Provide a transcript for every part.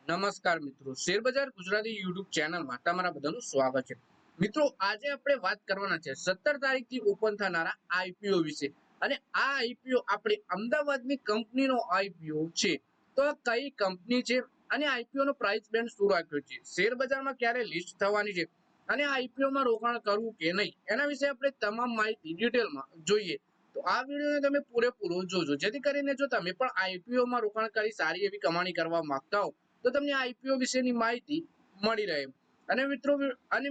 નમસ્કાર મિત્રો, શેરબજાર ગુજરાતી યુટ્યુબ ચેનલમાં તમારા બધાનું સ્વાગત છે। મિત્રો, આજે આપણે વાત કરવાના છે 17 તારીખથી ઓપન થનારા આઈપીઓ વિશે। અને આ આઈપીઓ આપણે અમદાવાદની કંપનીનો આઈપીઓ છે। તો આ કઈ કંપની છે અને આઈપીઓ નો પ્રાઇસ બેન્ડ શું રાખ્યો છે, શેરબજારમાં ક્યારે લિસ્ટ થવાની છે અને આઈપીઓ માં રોકાણ કરવું કે નહીં, એના વિશે આપણે તમામ માહિતી ડિટેલમાં જોઈએ। તો આ વિડીયોને તમે પૂરેપૂરો જોજો, જેથી કરીને જો તમે પણ આઈપીઓ માં રોકાણ કરી સારી એવી કમાણી કરવા માંગતા હો તો તમને આઈપીઓ વિશેની માહિતી મળી રહે। અને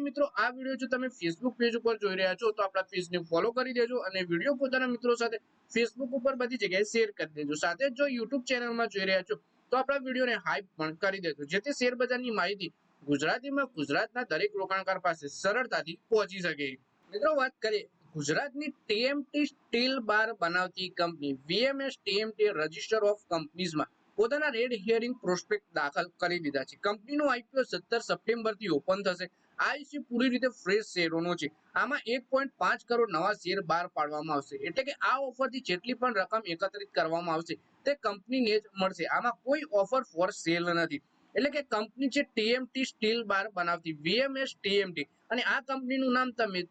મિત્રો આ વિડીયો જો તમે ફેસબુક પેજ ઉપર જોઈ રહ્યા છો તો આપણા પેજને ફોલો કરી દેજો અને વિડીયો પોતાના મિત્રો સાથે ફેસબુક ઉપર બધી જગ્યાએ શેર કરી દેજો। સાથે જ જો યુટ્યુબ ચેનલમાં જોઈ રહ્યા છો તો આપણા વિડીયોને હાઈપ પણ કરી દેજો, જેથી શેર બજારની માહિતી ગુજરાતીમાં ગુજરાતના દરેક રોકાણકાર પાસે સરળતાથી પહોંચી શકે। મિત્રો, વાત કરીએ ગુજરાતની ટીએમટી સ્ટીલ બાર બનાવતી કંપની વીએમએસ ટીએમટી રજિસ્ટર ઓફ કંપનીઝમાં પોતાના રેડ હિયરિંગ પ્રોસ્પેક્ટ દાખલ કરી દીધા છે। કંપનીનો આઈપીઓ 17 સપ્ટેમ્બરથી ઓપન થશે। આ ઇસ્યુ પૂરી રીતે ફ્રેશ શેરોનો છે। આમાં 1.5 કરોડ નવા શેર બહાર પાડવામાં આવશે, એટલે કે આ ઓફરથી જેટલી પણ રકમ એકત્રિત કરવામાં આવશે તે કંપનીને જ મળશે। આમાં કોઈ ઓફર ફોર સેલ નથી, એટલે કે કંપની છે ટીએમટી સ્ટીલ બાર બનાવતી વીએમએસ ટીએમટી, અને આ કંપનીનું નામ તમે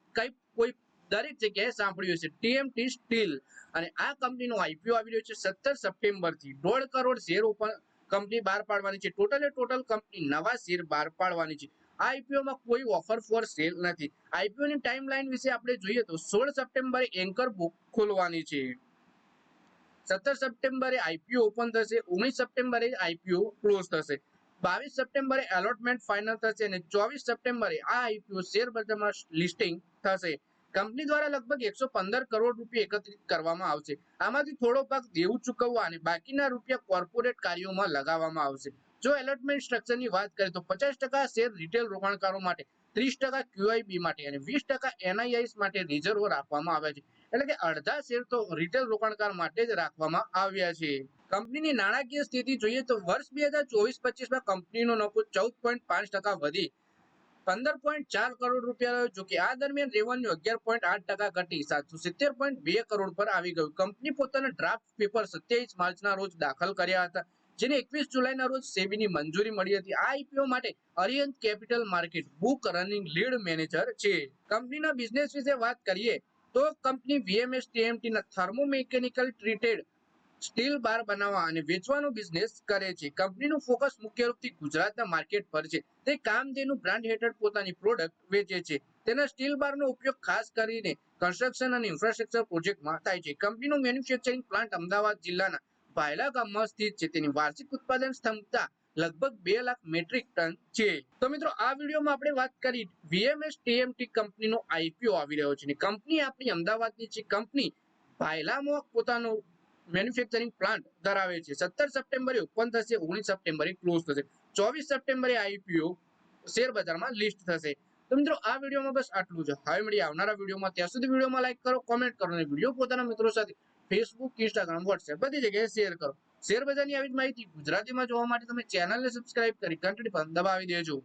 કોઈ દરેક જગ્યાએ સાંભળ્યું હશે, ટીએમટી સ્ટીલ। અને આ કંપનીનો આઈપીઓ આવી રહ્યો છે 17 સપ્ટેમ્બરથી 1.5 કરોડ શેર ઓપન કંપની બહાર પાડવાની છે। ટોટલ કંપની નવા શેર બહાર પાડવાની છે। આ આઈપીઓ માં કોઈ ઓફર ફોર સેલ નથી। આઈપીઓ ની ટાઈમલાઈન વિશે આપણે જોઈએ તો 16 સપ્ટેમ્બરે એન્કર બુક ખોલવાની છે, 17 સપ્ટેમ્બરે આઈપીઓ ઓપન થશે, 19 સપ્ટેમ્બરે આઈપીઓ ક્લોઝ થશે, 22 સપ્ટેમ્બરે એલોટમેન્ટ ફાઇનલ થશે અને 24 સપ્ટેમ્બરે આ આઈપીઓ શેર બજારમાં લિસ્ટિંગ થશે। કંપની દ્વારા લગભગ 115 કરોડ રૂપિયા એકત્રિત કરવામાં આવશે। આમાંથી થોડો ભાગ દેવું ચૂકવવા અને બાકીના રૂપિયા કોર્પોરેટ કાર્યોમાં લગાવવામાં આવશે। જો એલોટમેન્ટ સ્ટ્રક્ચરની વાત કરીએ તો 50% શેર રિટેલ રોકાણકારો માટે, 30% ક્યુઆઈબી માટે અને 20% એનઆઈઆઈસ માટે રિઝર્વ રાખવામાં આવ્યા છે, એટલે કે અડધા શેર તો રિટેલ રોકાણકાર માટે જ રાખવામાં આવ્યા છે। કંપનીની નાણાકીય સ્થિતિ જોઈએ તો વર્ષ 2024-25માં કંપનીનો નફો 14.5% વધી 15.4 કરોડ રૂપિયા રહ્યો, જો કે આ દરમિયાન રેવન્યુ 11.8% ઘટી 770.2 કરોડ પર આવી ગયું। કંપની પોતાના ડ્રાફ્ટ પેપર 27 માર્ચના રોજ દાખલ કર્યા હતા, જેને 21 જુલાઈના રોજ સેબીની મંજૂરી મળી હતી। આ આઈપીઓ માટે Arihant capital market book running lead manager છે। કંપનીના બિઝનેસ વિશે વાત કરીએ તો કંપની વીએમએસ ટીએમટીના થર્મોમેકેનિકલ ટ્રીટેડ સ્ટીલ બાર બનાવવા અને વેચવાનો બિઝનેસ કરે છે। કંપનીનું ફોકસ મુખ્ય રૂપથી ગુજરાતના માર્કેટ પર છે। તે કામધેનુ બ્રાન્ડ હેઠળ પોતાની પ્રોડક્ટ વેચે છે। તેના સ્ટીલ બારનો ઉપયોગ ખાસ કરીને કન્સ્ટ્રક્શન અને ઇન્ફ્રાસ્ટ્રક્ચર પ્રોજેક્ટમાં થાય છે। કંપનીનો મેન્યુફેક્ચરિંગ પ્લાન્ટ અમદાવાદ જિલ્લાના ભાયલા ગામમાં સ્થિત છે। તેની વાર્ષિક ઉત્પાદન ક્ષમતા લગભગ 2 લાખ મેટ્રિક ટન છે। તો મિત્રો, આ વિડીયોમાં આપણે વાત કરી વીએમએસ ટીએમટી કંપનીનો આઈપીઓ આવી રહ્યો છે, કંપની આપણી અમદાવાદની છે। કંપની ભાયલામાં પોતાનો મેન્યુફેક્ચરિંગ પ્લાન્ટ ધરાવે છે। 17 સપ્ટેમ્બરે ઓપન થશે, 19 સપ્ટેમ્બરે ક્લોઝ થશે, 24 સપ્ટેમ્બરે આઈપીઓ શેર બજારમાં લિસ્ટ થશે। તો મિત્રો, આ વિડીયોમાં બસ આટલું છે। હવે મળીએ આવનારા વિડીયોમાં, ત્યાં સુધી વિડીયોમાં લાઈક કરો, કોમેન્ટ કરો અને વિડીયો પોતાના મિત્રો સાથે ફેસબુક, ઇન્સ્ટાગ્રામ, વોટ્સએપ બધી જગ્યાએ શેર કરો। શેર બજારની આવી જ માહિતી ગુજરાતીમાં જોવા માટે તમે ચેનલને સબસ્ક્રાઇબ કરી ઘંટડી પર દબાવી દેજો।